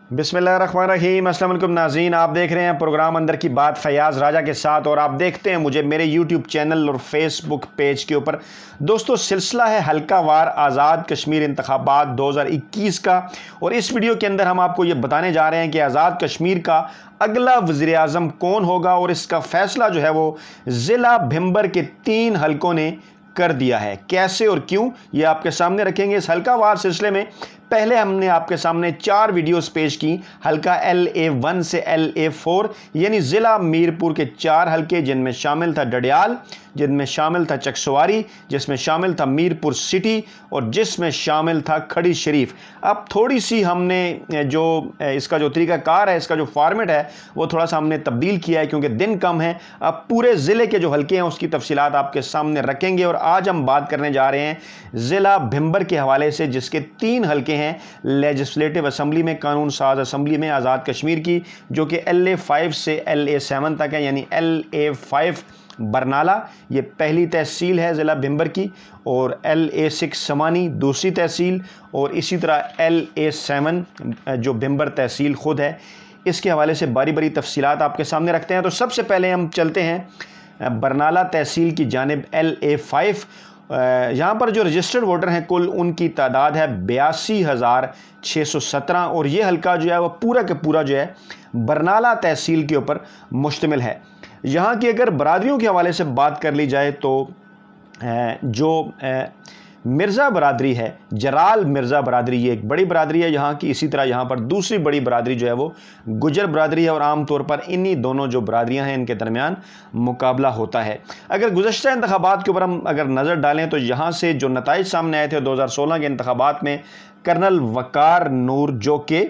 बिस्मिल्लाहिर्रहमानिर्रहीम। अस्सलाम वालेकुम नाज़रीन, आप देख रहे हैं प्रोग्राम अंदर की बात फ़याज़ राजा के साथ और आप देखते हैं मुझे मेरे यूट्यूब चैनल और फेसबुक पेज के ऊपर। दोस्तों, सिलसिला है हल्का वार आज़ाद कश्मीर इंतखाबात 2021 का और इस वीडियो के अंदर हम आपको ये बताने जा रहे हैं कि आज़ाद कश्मीर का अगला वज़ीर आज़म कौन होगा और इसका फ़ैसला जो है वो ज़िला भिंबर के 3 हलकों ने कर दिया है। कैसे और क्यों, ये आपके सामने रखेंगे। इस हल्का वार सिलसिले में पहले हमने आपके सामने 4 वीडियोस पेश की, हल्का LA1 से LA4 यानी ज़िला मीरपुर के 4 हल्के, जिनमें शामिल था डडियाल, जिनमें शामिल था चकसवारी, जिसमें शामिल था मीरपुर सिटी और जिसमें शामिल था खड़ी शरीफ। अब थोड़ी सी हमने जो इसका जो तरीक़ाकार है, इसका जो फॉर्मेट है, वो थोड़ा सा हमने तब्दील किया है क्योंकि दिन कम है। अब पूरे ज़िले के जो हल्के हैं उसकी तफसीलात आपके सामने रखेंगे और आज हम बात करने जा रहे हैं ज़िला भिंबर के हवाले से, जिसके 3 हल्के हैं लेजिस्लेटिव असम्बली में, कानून साज असम्बली में आज़ाद कश्मीर की, जो कि LA5 से LA7 तक है। यानी LA5 बरनाला ये पहली तहसील है ज़िला भिंबर की, और LA6 समानी दूसरी तहसील, और इसी तरह LA7 जो भिंबर तहसील खुद है। इसके हवाले से बारी बारी तफसीलात आपके सामने रखते हैं। तो सबसे पहले हम चलते हैं बरनाला तहसील की जानिब। LA5 यहाँ पर जो रजिस्टर्ड वोटर हैं कुल उनकी तादाद है 82,617 और ये हल्का जो है वो पूरा के पूरा जो है बरनाला तहसील के ऊपर मुश्तमिल है। यहाँ की अगर बरादरियों के हवाले से बात कर ली जाए तो जो मिर्ज़ा बरादरी है, जराल मिर्ज़ा बरादरी, ये एक बड़ी बरादरी है यहाँ की। इसी तरह यहाँ पर दूसरी बड़ी बरादरी जो है वो गुजर बरादरी है और आम तौर पर इन्हीं दोनों जो बरादरियाँ हैं इनके दरमियान मुकाबला होता है। अगर गुज़श्ता इंतखाबात के ऊपर हम अगर नज़र डालें तो यहाँ से जो नताइज सामने आए थे 2016 के इंतखाबात में, कर्नल वकार नूर जो कि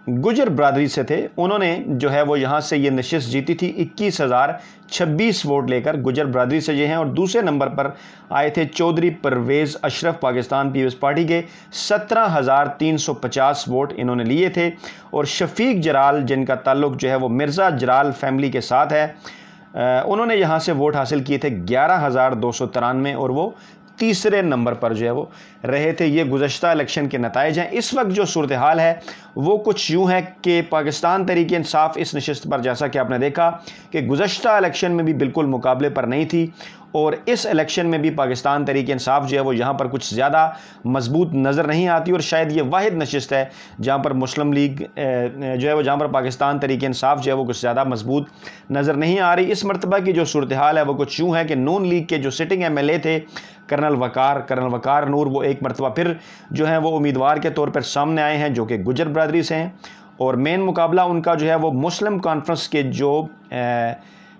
गुजर बरादरी से थे, उन्होंने जो है वो यहाँ से ये नशिस्त जीती थी 21,026 वोट लेकर, गुजर बरादरी से ये हैं। और दूसरे नंबर पर आए थे चौधरी परवेज़ अशरफ पाकिस्तान पीपल्स पार्टी के, 17,350 वोट इन्होंने लिए थे। और शफीक जराल जिनका ताल्लुक जो है वो मिर्ज़ा जराल फैमिली के साथ है, उन्होंने यहाँ से वोट हासिल किए थे 11,293 और वो तीसरे नंबर पर जो है वो रहे थे। ये गुज़श्ता इलेक्शन के नताइज हैं। इस वक्त जो सूरत हाल है वो कुछ यूँ है कि पाकिस्तान तहरीक इंसाफ इस नशिस्त पर, जैसा कि आपने देखा कि गुज़श्ता इलेक्शन में भी बिल्कुल मुकाबले पर नहीं थी और इस इलेक्शन में भी पाकिस्तान तहरीक इंसाफ जो है वो यहाँ पर कुछ ज़्यादा मजबूत नज़र नहीं आती और शायद ये वाहिद नशिस्त है जहाँ पर मुस्लिम लीग जो है वो, जहाँ पर पाकिस्तान तहरीक इंसाफ जो है वो कुछ ज़्यादा मजबूत नज़र नहीं आ रही। इस मरतबा की जो सूरत हाल है वो कुछ यूँ है कि नून लीग के जो सिटिंग MLA थे कर्नल वकार नूर, वो एक मरतबा फिर जो है वो उम्मीदवार के तौर पर सामने आए हैं जो कि गुजर बरादरी से हैं। और मेन मुकाबला उनका जो है वो मुस्लिम कॉन्फ्रेंस के जो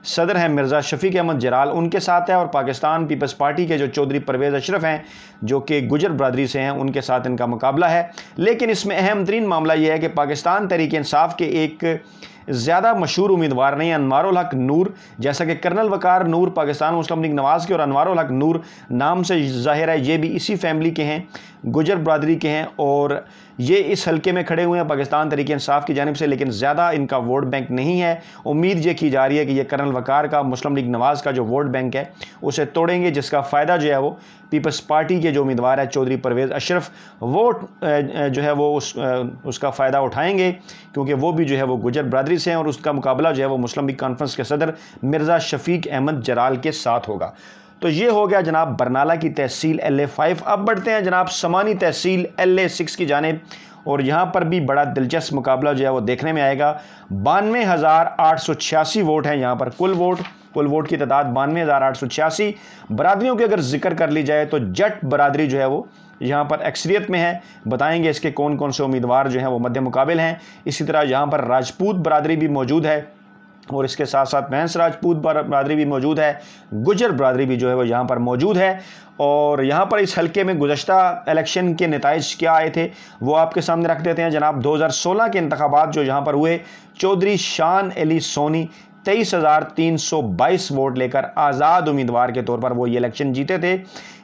सदर हैं मिर्ज़ा शफीक अहमद जराल, उनके साथ है, और पाकिस्तान पीपल्स पार्टी के जो चौधरी परवेज़ अशरफ हैं जो कि गुजर बरादरी से हैं, उनके साथ इनका मुकाबला है। लेकिन इसमें अहम तरीन मामला यह है कि पाकिस्तान तहरीक इंसाफ के एक ज़्यादा मशहूर उम्मीदवार नहीं, अनवारुल हक नूर, जैसा कि कर्नल वकार नूर पाकिस्तान मुस्लिम लीग नवाज़ के और अनवारुल हक नूर नाम से ज़ाहिर है ये भी इसी फैमिली के हैं, गुजर बरादरी के हैं, और ये इस हल्के में खड़े हुए हैं पाकिस्तान तहरीक इंसाफ की जानिब से, लेकिन ज़्यादा इनका वोट बैंक नहीं है। उम्मीद ये की जा रही है कि ये कर्नल वकार का, मुस्लिम लीग नवाज़ का जो वोट बैंक है उसे तोड़ेंगे, जिसका फ़ायदा जो है वो पीपल्स पार्टी के जो उम्मीदवार है चौधरी परवेज़ अशरफ, वो जो है वो उसका फ़ायदा उठाएंगे क्योंकि वो भी जो है वो गुजर बरादरी से हैं और उसका मुकाबला जो है वो मुस्लिम लीग कॉन्फ्रेंस के सदर मिर्ज़ा शफीक अहमद जराल के साथ होगा। तो ये हो गया जनाब बरनाला की तहसील LA5। अब बढ़ते हैं जनाब समानी तहसील LA6 की जानिब और यहाँ पर भी बड़ा दिलचस्प मुकाबला जो है वो देखने में आएगा। 92,886 वोट हैं यहाँ पर, कुल वोट की तादाद 92,886। बरादरियों की अगर जिक्र कर ली जाए तो जट बरादरी जो है वो यहाँ पर अक्सरियत में है। बताएंगे इसके कौन कौन से उम्मीदवार जो हैं वो मध्य मुकाबिल हैं। इसी तरह यहाँ पर राजपूत बरादरी भी मौजूद है और इसके साथ साथ महंस राजपूत बरादरी भी मौजूद है, गुजर बरादरी भी जो है वो यहाँ पर मौजूद है। और यहाँ पर इस हल्के में गुज़श्ता इलेक्शन के नताइज क्या आए थे वो आपके सामने रख देते हैं जनाब। 2016 के इंतखाबात जो यहाँ पर हुए, चौधरी शान अली सोनी 23,322 वोट लेकर आज़ाद उम्मीदवार के तौर पर वो ये इलेक्शन जीते थे।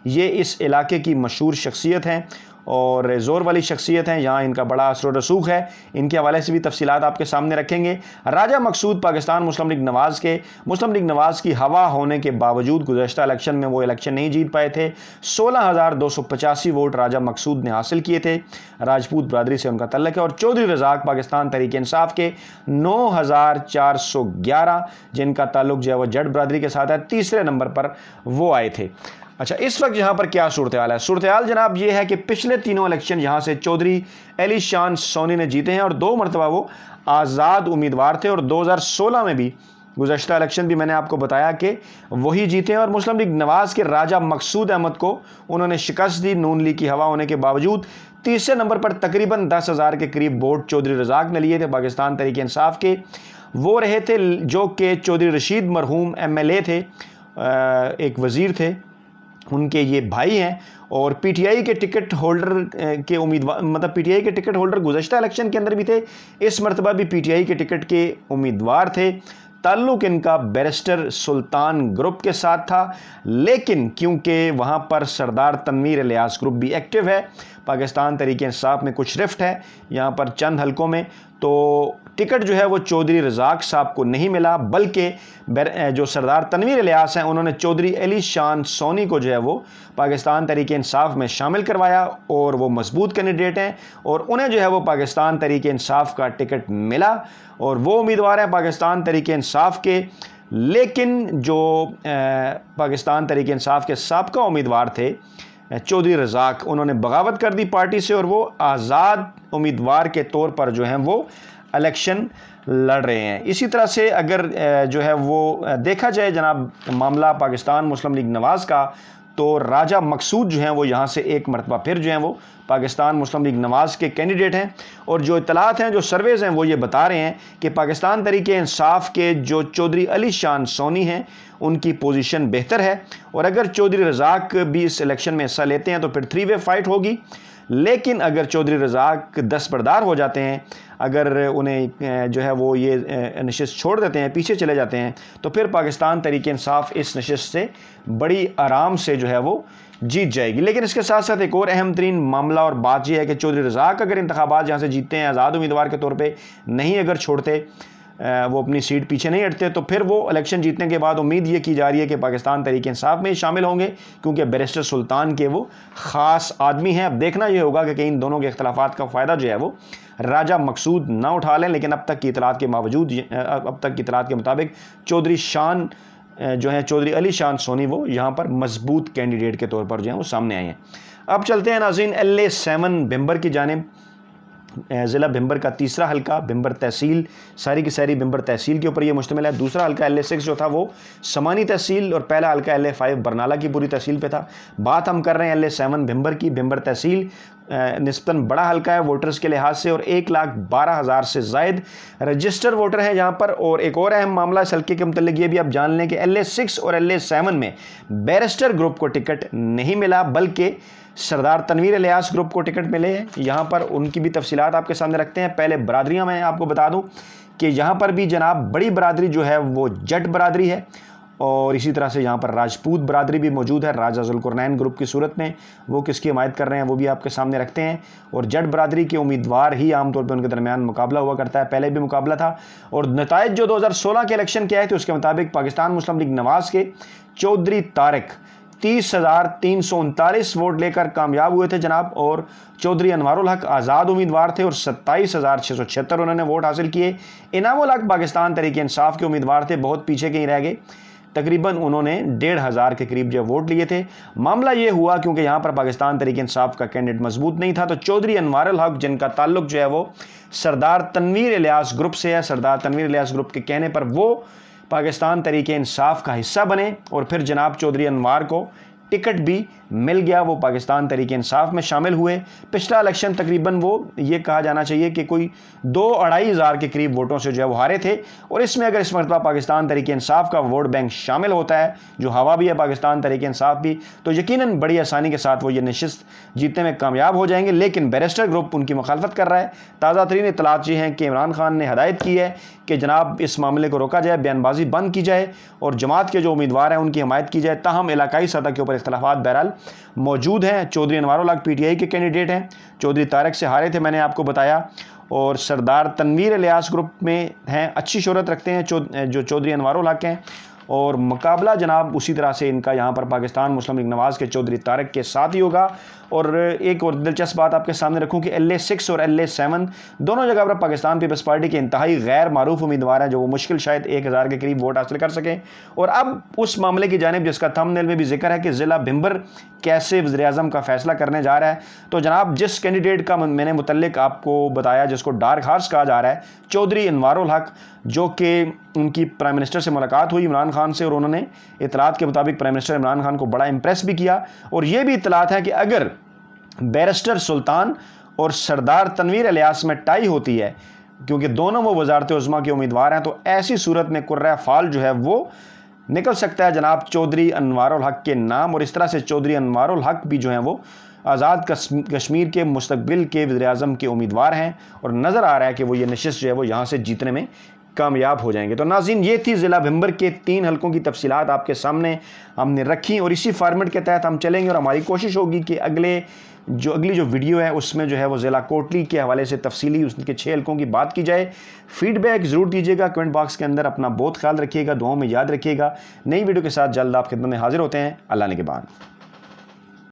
ये इस इलाके की मशहूर शख्सियत हैं और ज़ोर वाली शख्सियत हैं, यहाँ इनका बड़ा असर व रसूख है। इनके हवाले से भी तफसीलात आपके सामने रखेंगे। राजा मकसूद पाकिस्तान मुस्लिम लीग नवाज़ की हवा होने के बावजूद गुज़श्ता इलेक्शन में वो इलेक्शन नहीं जीत पाए थे। 16,285 वोट राजा मकसूद ने हासिल किए थे। राजपूत बरादरी से उनका तल्लक है। और चौधरी रज़ाक पाकिस्तान तहरीक इंसाफ के 9,411, जिनका ताल्लुक जो है वो जट बरादरी के साथ है, तीसरे नंबर पर वो आए थे। अच्छा, इस वक्त यहाँ पर क्या सूरत हाल है? सूरत हाल जनाब ये है कि पिछले तीनों इलेक्शन यहाँ से चौधरी अली शान सोनी ने जीते हैं और 2 मरतबा वो आज़ाद उम्मीदवार थे। और 2016 में भी गुज़श्ता इलेक्शन भी मैंने आपको बताया कि वही जीते हैं। और मुस्लिम लीग नवाज़ के राजा मकसूद अहमद को उन्होंने शिकस्त दी। नून लीग की हवा होने के बावजूद तीसरे नंबर पर तकरीबन 10,000 के करीब वोट चौधरी रज़ाक ने लिए थे। पाकिस्तान तहरीक इंसाफ के वो रहे थे जो कि चौधरी रशीद मरहूम MLA थे, एक वज़ीर थे, उनके ये भाई हैं। और पीटीआई के टिकट होल्डर के उम्मीदवार, मतलब पीटीआई के टिकट होल्डर गुज़श्ता इलेक्शन के अंदर भी थे, इस मरतबा भी पीटीआई के टिकट के उम्मीदवार थे। ताल्लुक इनका बैरिस्टर सुल्तान ग्रुप के साथ था, लेकिन क्योंकि वहाँ पर सरदार तनवीर इलियास ग्रुप भी एक्टिव है, पाकिस्तान तहरीक इंसाफ में कुछ रिफ्ट है यहाँ पर चंद हलकों में, तो टिकट जो है वो चौधरी रज़ाक साहब को नहीं मिला, बल्कि जो सरदार तनवीर इलियास हैं उन्होंने चौधरी अली शान सोनी को जो है वो पाकिस्तान तहरीक इंसाफ में शामिल करवाया। और वो मजबूत कैंडिडेट हैं और उन्हें जो है वो पाकिस्तान तहरीक इंसाफ का टिकट मिला और वो उम्मीदवार हैं पाकिस्तान तहरीक इंसाफ के। लेकिन जो पाकिस्तान तहरीक इंसाफ के साबका उम्मीदवार थे चौधरी रज़ाक, उन्होंने बगावत कर दी पार्टी से और वो आज़ाद उम्मीदवार के तौर पर जो हैं वो इलेक्शन लड़ रहे हैं। इसी तरह से अगर जो है वो देखा जाए जनाब मामला पाकिस्तान मुस्लिम लीग नवाज़ का, तो राजा मकसूद जो हैं वो यहाँ से एक मरतबा फिर जो हैं वो पाकिस्तान मुस्लिम लीग नवाज़ के कैंडिडेट हैं। और जो इतलात हैं, जो सर्वेज़ हैं, वो ये बता रहे हैं कि पाकिस्तान तहरीक इंसाफ के जो चौधरी अली शान सोनी हैं उनकी पोजीशन बेहतर है। और अगर चौधरी रज़ाक भी इस इलेक्शन में हिस्सा लेते हैं तो फिर 3 वे फाइट होगी। लेकिन अगर चौधरी रज़ाक दस्तबरदार हो जाते हैं, अगर उन्हें जो है वो ये नशिस्त छोड़ देते हैं, पीछे चले जाते हैं, तो फिर पाकिस्तान तहरीक इंसाफ इस नशिस्त से बड़ी आराम से जो है वो जीत जाएगी। लेकिन इसके साथ साथ एक और अहम तरीन मामला और बात यह है कि चौधरी रज़ाक अगर इंतखाबात यहाँ से जीतते हैं, आज़ाद उम्मीदवार के तौर पर नहीं अगर छोड़ते, वो अपनी सीट पीछे नहीं हटते, तो फिर वो इलेक्शन जीतने के बाद उम्मीद ये की जा रही है कि पाकिस्तान तहरीक इंसाफ में शामिल होंगे, क्योंकि बैरिस्टर सुल्तान के वो ख़ास आदमी हैं। अब देखना ये होगा कि इन दोनों के इख्तलाफात का फ़ायदा जो है वो राजा मकसूद ना उठा लें। लेकिन अब तक की इतलात के मुताबिक चौधरी शान जो है चौधरी अली शान सोनी वो यहाँ पर मजबूत कैंडिडेट के तौर पर जो है वो सामने आए हैं। अब चलते हैं नाज़रीन LA7 भिम्बर की जानिब। ज़िला भिम्बर का तीसरा हल्का भिम्बर तहसील, सारी की सारी भिम्बर तहसील के ऊपर ये मुश्तमिल है। दूसरा हल्का LA6 जो था वो समानी तहसील और पहला हल्का LA5 बरनाला की पूरी तहसील पे था। बात हम कर रहे हैं LA7 भिम्बर की। भिम्बर तहसील निस्बतन बड़ा हल्का है वोटर्स के लिहाज से और 1,12,000 से ज़ायद रजिस्टर वोटर हैं यहाँ पर। और एक और अहम मामला इस हल्के के मुतल्लिक ये भी आप जान लें कि LA6 और LA7 में बैरिस्टर ग्रुप को टिकट नहीं मिला, बल्कि सरदार तनवीर इलियास ग्रुप को टिकट मिले हैं। यहाँ पर उनकी भी तफसीलात आपके सामने रखते हैं। पहले बरादरियाँ मैं आपको बता दूँ कि यहाँ पर भी जनाब बड़ी बरादरी जो है वो जट बरादरी है और इसी तरह से यहाँ पर राजपूत बरादरी भी मौजूद है। राजा ज़ुल्करनैन ग्रुप की सूरत में वो किसकी हिमायत कर रहे हैं वो भी आपके सामने रखते हैं। और जट बरादरी के उम्मीदवार ही आमतौर पर उनके दरमियान मुकाबला हुआ करता है, पहले भी मुकाबला था। और नताइज जो 2016 के इलेक्शन के आए थे उसके मुताबिक पाकिस्तान मुस्लिम लीग नवाज़ के चौधरी तारिक 30,339 वोट लेकर कामयाब हुए थे जनाब। और चौधरी अनवारुल हक आज़ाद उम्मीदवार थे और 27,676 उन्होंने वोट हासिल किए। इनामुल हक पाकिस्तान तहरीक इंसाफ के उम्मीदवार थे, बहुत पीछे के ही रह गए, तकरीबन उन्होंने 1,500 के करीब जो वोट लिए थे। मामला ये हुआ क्योंकि यहाँ पर पाकिस्तान तहरीक इंसाफ का कैंडिडेट मजबूत नहीं था, तो चौधरी अनवारुल हक जिनका ताल्लुक जो है वो सरदार तनवीर इलियास ग्रुप से है, सरदार तनवीर इलियास ग्रुप के कहने पर वो पाकिस्तान तहरीक इंसाफ का हिस्सा बने और फिर जनाब चौधरी अनवार को टिकट भी मिल गया, वो पाकिस्तान तहरीक इंसाफ में शामिल हुए। पिछला इलेक्शन तकरीबन वो ये कहा जाना चाहिए कि कोई 2-2.5 हज़ार के करीब वोटों से जो है वो हारे थे। और इसमें अगर इस मरतबा पाकिस्तान तहरीक इंसाफ का वोट बैंक शामिल होता है, जो हवा भी है पाकिस्तान तहरीक इंसाफ भी, तो यकीनन बड़ी आसानी के साथ वो ये नशिस्त जीतने में कामयाब हो जाएंगे। लेकिन बैरिस्टर ग्रुप उनकी मुखालफत कर रहा है। ताज़ा तरीन इतलात ये हैं कि इमरान खान ने हदायत की है कि जनाब इस मामले को रोका जाए, बयानबाजी बंद की जाए और जमात के जो उम्मीदवार हैं उनकी हमायत की जाए। ताहम इलाकाई सतह के ऊपर पर इख्तलाफात बहरहाल मौजूद हैं। चौधरी अनवार उल हक PTI के कैंडिडेट हैं, चौधरी तारक से हारे थे, मैंने आपको बताया, और सरदार तनवीर इलियास ग्रुप में हैं, अच्छी शोहरत रखते हैं जो चौधरी अनवार उल हक हैं। और मुकाबला जनाब उसी तरह से इनका यहाँ पर पाकिस्तान मुस्लिम लीग नवाज़ के चौधरी तारक के साथ ही होगा। और एक और दिलचस्प बात आपके सामने रखूँ कि LA6 और LA7 दोनों जगह पर पाकिस्तान पीपल्स पार्टी के इंतहाई गैर मारूफ उम्मीदवार हैं, जो वो मुश्किल शायद 1000 के करीब वोट हासिल कर सकें। और अब उस मामले की जानिब जिसका थंबनेल में भी जिक्र है कि ज़िला भिंबर कैसे वज़ीर-ए-आज़म का फैसला करने जा रहा है, तो जनाब जिस कैंडिडेट का मैंने मुतल्लिक आपको बताया, जिसको डार्क हार्स कहा जा रहा है, चौधरी अनवार उल हक, जो कि उनकी प्राइम मिनिस्टर से मुलाकात हुई इमरान खान से, और उन्होंने इतलात के मुताबिक प्राइम मिनिस्टर इमरान खान को बड़ा इंप्रेस भी किया। और ये भी इतलात है कि अगर बैरिस्टर सुल्तान और सरदार तनवीर इलियास में टाई होती है, क्योंकि दोनों वो वज़ारत उज़्मा के उम्मीदवार हैं, तो ऐसी सूरत में कुर्रा फाल जो है वो निकल सकता है जनाब चौधरी अनवार उल हक के नाम। और इस तरह से चौधरी अनवार उल हक भी जो हैं वो आज़ाद कश्मीर के मुस्तकबिल के वज़ीर-ए-आज़म के उम्मीदवार हैं, और नज़र आ रहा है कि वो ये नशिस्त जो है वो यहाँ से जीतने में कामयाब हो जाएंगे। तो नाज़रीन, ये थी ज़िला भिंबर के 3 हलकों की तफसीलात आपके सामने हमने रखी, और इसी फॉर्मेट के तहत हम चलेंगे। और हमारी कोशिश होगी कि अगली जो वीडियो है उसमें जो है वो ज़िला कोटली के हवाले से तफसीली उसके 6 हलकों की बात की जाए। फीडबैक ज़रूर दीजिएगा कमेंट बॉक्स के अंदर। अपना बहुत ख्याल रखिएगा, दुआओं में याद रखिएगा। नई वीडियो के साथ जल्द आप खिदमत में हाजिर होते हैं। अल्लाह ने के बाद।